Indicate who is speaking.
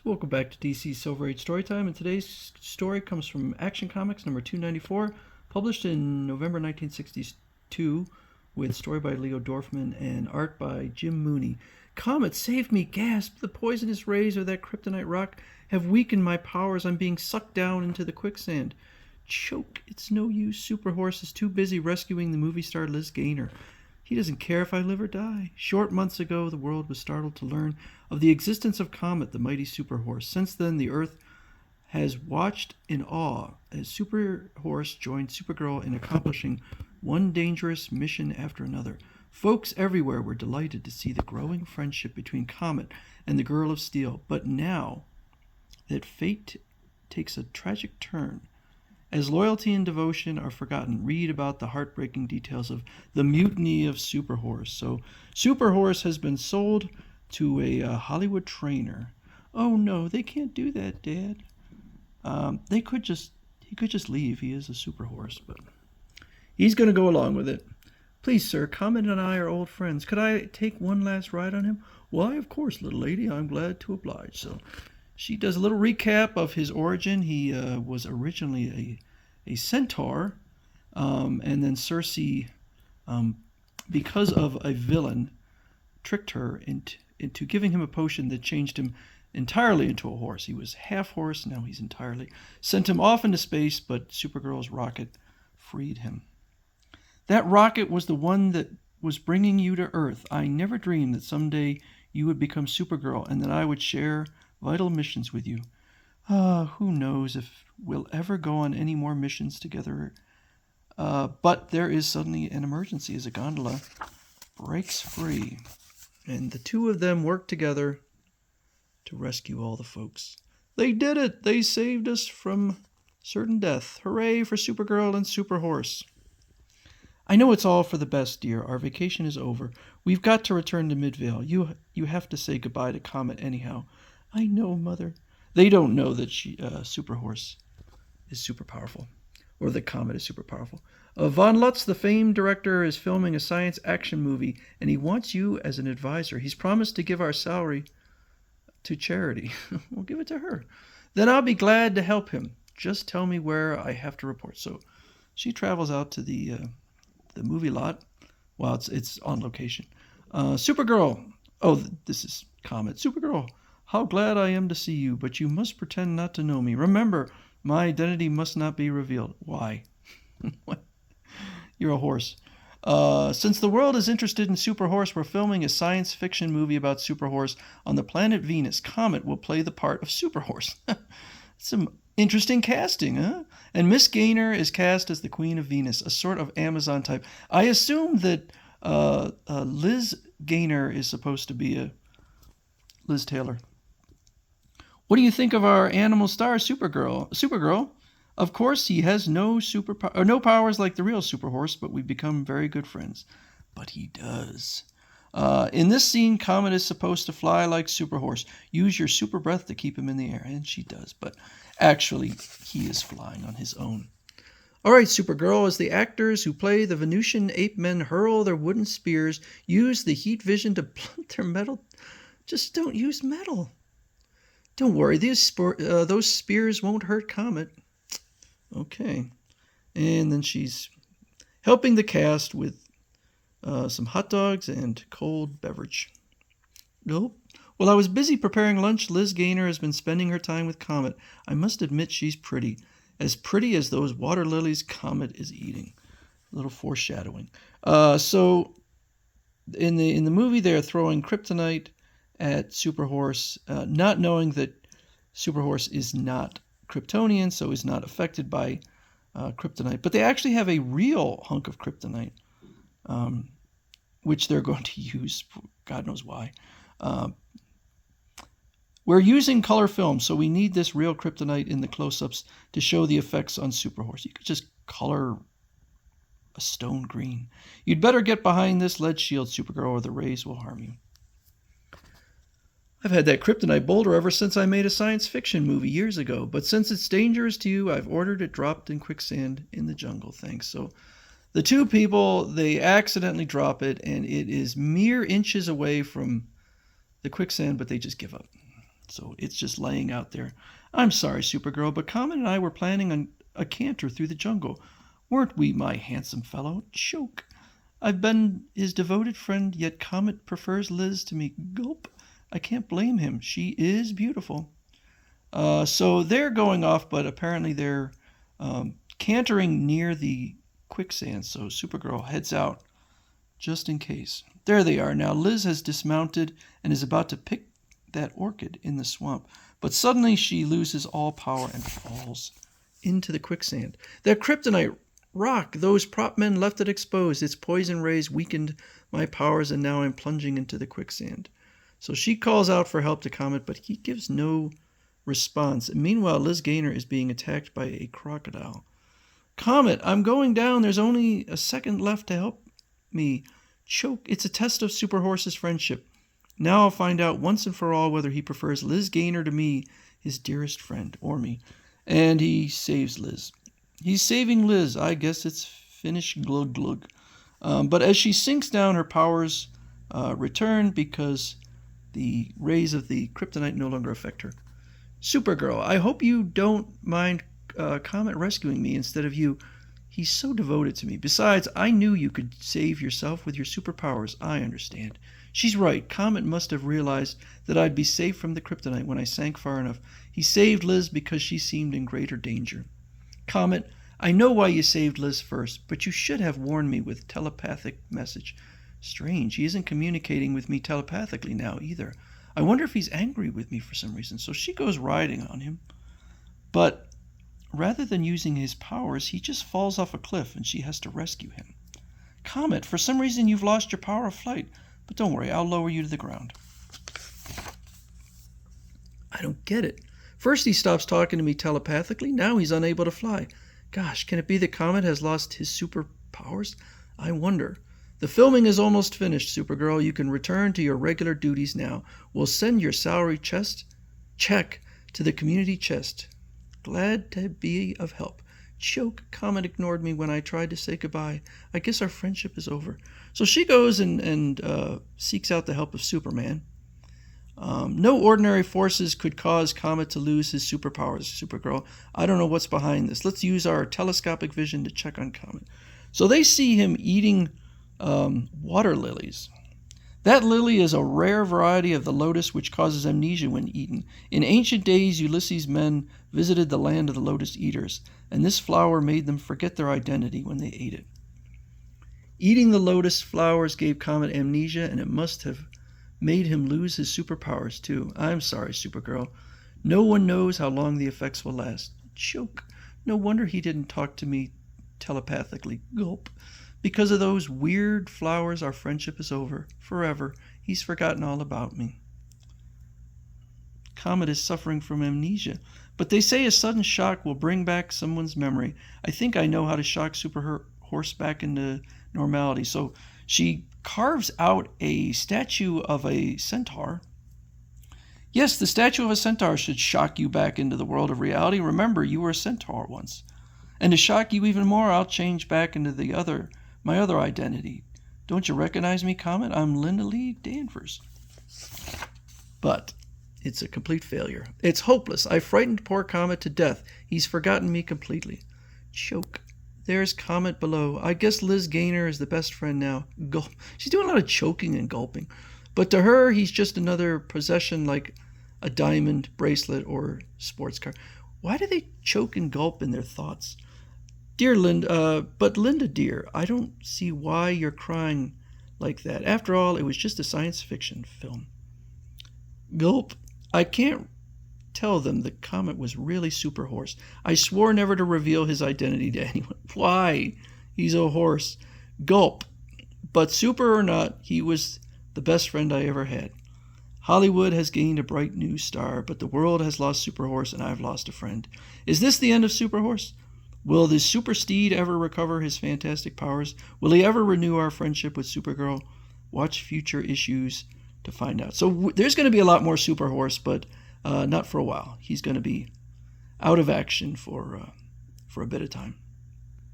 Speaker 1: So welcome back to DC Silver Age Storytime, and today's story comes from Action Comics number 294, published in November 1962, with story by Leo Dorfman and art by Jim Mooney. Comet, save me! Gasp! The poisonous rays of that kryptonite rock have weakened my powers. I'm being sucked down into the quicksand. Choke! It's no use. Superhorse is too busy rescuing the movie star Liz Gaynor. He doesn't care if I live or die. Short months ago, the world was startled to learn of the existence of Comet, the mighty Superhorse. Since then, the Earth has watched in awe as Superhorse joined Supergirl in accomplishing one dangerous mission after another. Folks everywhere were delighted to see the growing friendship between Comet and the Girl of Steel. But now that fate takes a tragic turn, as loyalty and devotion are forgotten, read about the heartbreaking details of the mutiny of Superhorse. So, Superhorse has been sold to a Hollywood trainer. Oh no, they can't do that, Dad. He could just leave. He is a Superhorse, but he's going to go along with it. Please, sir, Comet and I are old friends. Could I take one last ride on him? Why, of course, little lady. I'm glad to oblige. So, she does a little recap of his origin. He was originally a centaur, and then Circe, because of a villain, tricked her into giving him a potion that changed him entirely into a horse. He was half horse, now he's entirely. Sent him off into space, but Supergirl's rocket freed him. That rocket was the one that was bringing you to Earth. I never dreamed that someday you would become Supergirl and that I would share vital missions with you. Who knows if we'll ever go on any more missions together. But there is suddenly an emergency as a gondola breaks free, and the two of them work together to rescue all the folks. They did it! They saved us from certain death. Hooray for Supergirl and Superhorse. I know it's all for the best, dear. Our vacation is over. We've got to return to Midvale. You have to say goodbye to Comet anyhow. I know, Mother. They don't know that Superhorse is super powerful, or that Comet is super powerful. Von Lutz, the famed director, is filming a science action movie, and he wants you as an advisor. He's promised to give our salary to charity. We'll give it to her. Then I'll be glad to help him. Just tell me where I have to report. So she travels out to the movie lot. Well, it's on location. Supergirl. Oh, this is Comet. Supergirl. How glad I am to see you, but you must pretend not to know me. Remember, my identity must not be revealed. Why? What? You're a horse. Since the world is interested in Superhorse, we're filming a science fiction movie about Superhorse on the planet Venus. Comet will play the part of Superhorse. Some interesting casting, huh? And Miss Gaynor is cast as the Queen of Venus, a sort of Amazon type. I assume that Liz Gaynor is supposed to be a Liz Taylor. What do you think of our animal star, Supergirl? Of course, he has no powers like the real Superhorse, but we've become very good friends. But he does. In this scene, Comet is supposed to fly like Superhorse. Use your super breath to keep him in the air, and she does. But actually, he is flying on his own. All right, Supergirl, as the actors who play the Venusian ape men hurl their wooden spears, use the heat vision to blunt their metal. Just don't use metal. Don't worry, those spears won't hurt Comet. Okay. And then she's helping the cast with some hot dogs and cold beverage. Nope. While I was busy preparing lunch, Liz Gaynor has been spending her time with Comet. I must admit she's pretty. As pretty as those water lilies Comet is eating. A little foreshadowing. So in the movie, they're throwing kryptonite at Superhorse, not knowing that Superhorse is not Kryptonian, so is not affected by kryptonite. But they actually have a real hunk of kryptonite, which they're going to use, God knows why. We're using color film, so we need this real kryptonite in the close-ups to show the effects on Superhorse. You could just color a stone green. You'd better get behind this lead shield, Supergirl, or the rays will harm you. I've had that kryptonite boulder ever since I made a science fiction movie years ago, but since it's dangerous to you, I've ordered it dropped in quicksand in the jungle, thanks. So the two people, they accidentally drop it, and it is mere inches away from the quicksand, but they just give up. So it's just laying out there. I'm sorry, Supergirl, but Comet and I were planning on a canter through the jungle. Weren't we, my handsome fellow? Choke. I've been his devoted friend, yet Comet prefers Liz to me. Gulp. I can't blame him. She is beautiful. So they're going off, but apparently they're cantering near the quicksand. So Supergirl heads out just in case. There they are. Now Liz has dismounted and is about to pick that orchid in the swamp. But suddenly she loses all power and falls into the quicksand. That kryptonite rock, those prop men left it exposed. Its poison rays weakened my powers, and now I'm plunging into the quicksand. So she calls out for help to Comet, but he gives no response. And meanwhile, Liz Gaynor is being attacked by a crocodile. Comet, I'm going down. There's only a second left to help me. Choke. It's a test of Superhorse's friendship. Now I'll find out once and for all whether he prefers Liz Gaynor to me, his dearest friend, or me. And he saves Liz. He's saving Liz. I guess it's finished. Glug glug. But as she sinks down, her powers return because the rays of the kryptonite no longer affect her. Supergirl, I hope you don't mind Comet rescuing me instead of you. He's so devoted to me. Besides, I knew you could save yourself with your superpowers. I understand. She's right. Comet must have realized that I'd be safe from the kryptonite when I sank far enough. He saved Liz because she seemed in greater danger. Comet, I know why you saved Liz first, but you should have warned me with telepathic message. Strange, he isn't communicating with me telepathically now either. I wonder if he's angry with me for some reason. So she goes riding on him. But rather than using his powers, he just falls off a cliff and she has to rescue him. Comet, for some reason you've lost your power of flight. But don't worry, I'll lower you to the ground. I don't get it. First he stops talking to me telepathically. Now he's unable to fly. Gosh, can it be that Comet has lost his superpowers? I wonder. The filming is almost finished, Supergirl. You can return to your regular duties now. We'll send your salary check to the community chest. Glad to be of help. Choke. Comet ignored me when I tried to say goodbye. I guess our friendship is over. So she goes and seeks out the help of Superman. No ordinary forces could cause Comet to lose his superpowers, Supergirl. I don't know what's behind this. Let's use our telescopic vision to check on Comet. So they see him eating water lilies. That lily is a rare variety of the lotus which causes amnesia when eaten. In ancient days, Ulysses' men visited the land of the lotus eaters, and this flower made them forget their identity when they ate it. Eating the lotus flowers gave Comet amnesia, and it must have made him lose his superpowers too. I'm sorry, Supergirl. No one knows how long the effects will last. Choke. No wonder he didn't talk to me telepathically. Gulp. Because of those weird flowers, our friendship is over. Forever. He's forgotten all about me. Comet is suffering from amnesia. But they say a sudden shock will bring back someone's memory. I think I know how to shock Superhorse back into normality. So she carves out a statue of a centaur. Yes, the statue of a centaur should shock you back into the world of reality. Remember, you were a centaur once. And to shock you even more, I'll change back into my other identity. Don't you recognize me, Comet? I'm Linda Lee Danvers. But it's a complete failure. It's hopeless. I frightened poor Comet to death. He's forgotten me completely. Choke. There's Comet below. I guess Liz Gaynor is the best friend now. Gulp. She's doing a lot of choking and gulping. But to her, he's just another possession like a diamond bracelet or sports car. Why do they choke and gulp in their thoughts? Dear Linda, but Linda, dear, I don't see why you're crying like that. After all, it was just a science fiction film. Gulp. I can't tell them that Comet was really Superhorse. I swore never to reveal his identity to anyone. Why? He's a horse. Gulp. But super or not, he was the best friend I ever had. Hollywood has gained a bright new star, but the world has lost Superhorse and I've lost a friend. Is this the end of Superhorse? Will the super steed ever recover his fantastic powers? Will he ever renew our friendship with Supergirl? Watch future issues to find out. So there's going to be a lot more Superhorse, but not for a while. He's going to be out of action for a bit of time.